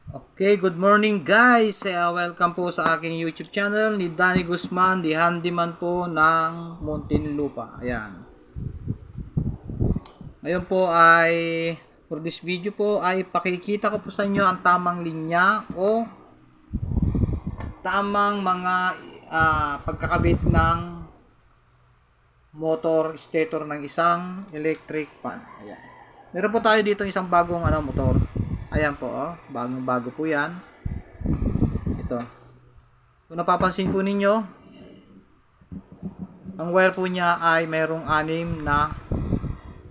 Okay, good morning guys. Welcome po sa aking YouTube channel ni Danny Guzman, the handyman po ng Muntinlupa. Ayan. Ngayon po ay for this video po ay pakikita ko po sa inyo ang tamang linya o tamang mga pagkakabit ng motor stator ng isang electric fan. Ayan. Meron po tayo dito isang bagong motor. Ayan po, bagong-bago po 'yan. Ito. Kung napapansin po ninyo, ang wire po niya ay mayroong 6 na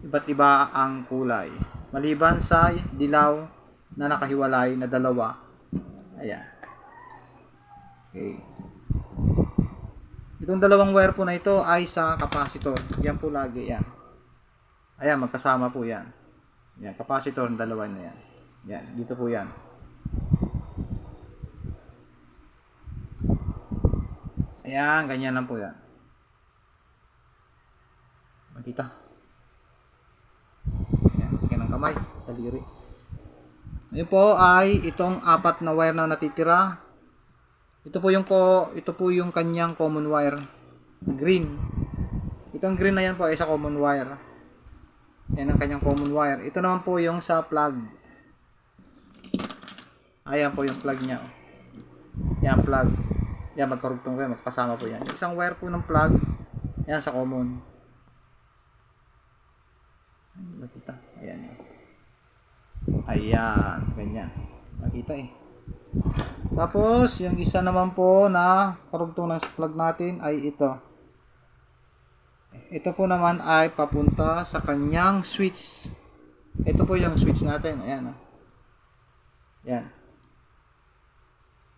iba't iba ang kulay. Maliban sa dilaw na nakahiwalay na 2. Ayan. Okay. Itong dalawang wire po na ito ay sa capacitor. Yan po lagi yan. Ayan, magkasama po yan. Yan, capacitor ng dalawa na yan. Yan, dito po yan. Ayan, ganyan lang po yan. Makita. Ayan, tingnan ng kamay, taliri. Ngayon po ay itong 4 na wire na natitira. Ito po yung kanyang common wire. Green. Itong green na yan po ay sa common wire. Yan ang kanyang common wire. Ito naman po yung sa plug. Ayan po yung plug niya. Yan plug. Yan magkarugtong kayo, magkasama po yan. Isang wire po ng plug. Yan sa common. Nakita. Ayan. Ayan, ganyan. Nakita eh. Tapos, yung isa naman po na karugtong ng plug natin ay ito. Ito po naman ay papunta sa kanyang switch. Ito po yung switch natin. Ayan. Yan.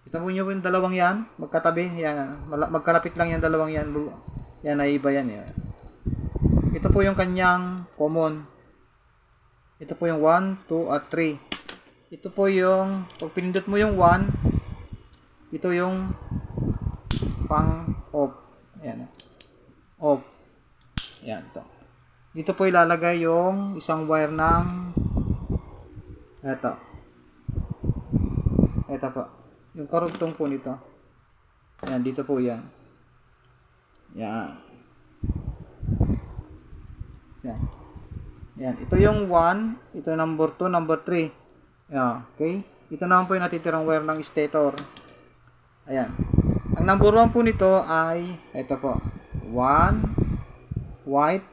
Kita po nyo po yung dalawang yan. Magkatabi. Yan. Magkalapit lang yung dalawang yan. Yan ay iba yan. Yan. Ito po yung kanyang common. Ito po yung 1, 2, at 3. Ito po yung, pag pinindot mo yung 1, ito yung pang off. Ayan. Off. Ayan. Ito. Dito po ilalagay yung isang wire ng ito. Ito po. Yung karugtong po nito. Ayan. Dito po yan. Ayan. Ayan. Ayan. Ito yung 1. Ito number 2, number 3. Ayan. Okay. Ito naman po yung natitirang wire ng stator. Ayan. Ang number 1 po nito ay ito po. 1, white,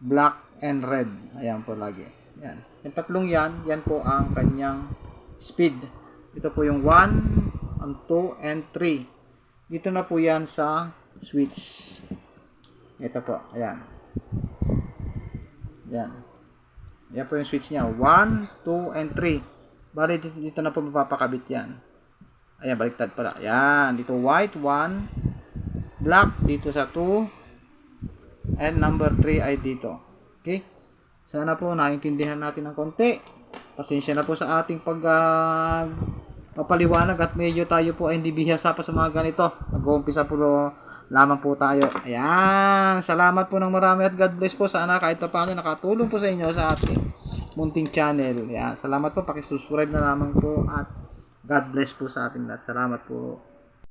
black, and red. Ayan po lagi. Ayan. Yung tatlong yan, yan po ang kanyang speed. Ito po yung 1, 2, and 3. Dito na po yan sa switch. Ito po. Ayan. Ayan. Ayan po yung switch niya. 1, 2, and 3. Bali dito na po mapapakabit yan. Ayan, baliktad pala. Ayan. Dito white, 1. Black, dito sa 2. And number 3 ay dito. Okay? Sana po naintindihan natin ng konti. Pasensya na po sa ating papaliwanag at medyo tayo po ay hindi bihasa pa sa mga ganito. Nag-uumpisa po lamang po tayo. Ayan. Salamat po ng marami at God bless po. Sana kahit pa paano nakatulong po sa inyo sa ating munting channel. Ayan. Salamat po. Pakisubscribe na lamang po at God bless po sa ating lahat. Salamat po.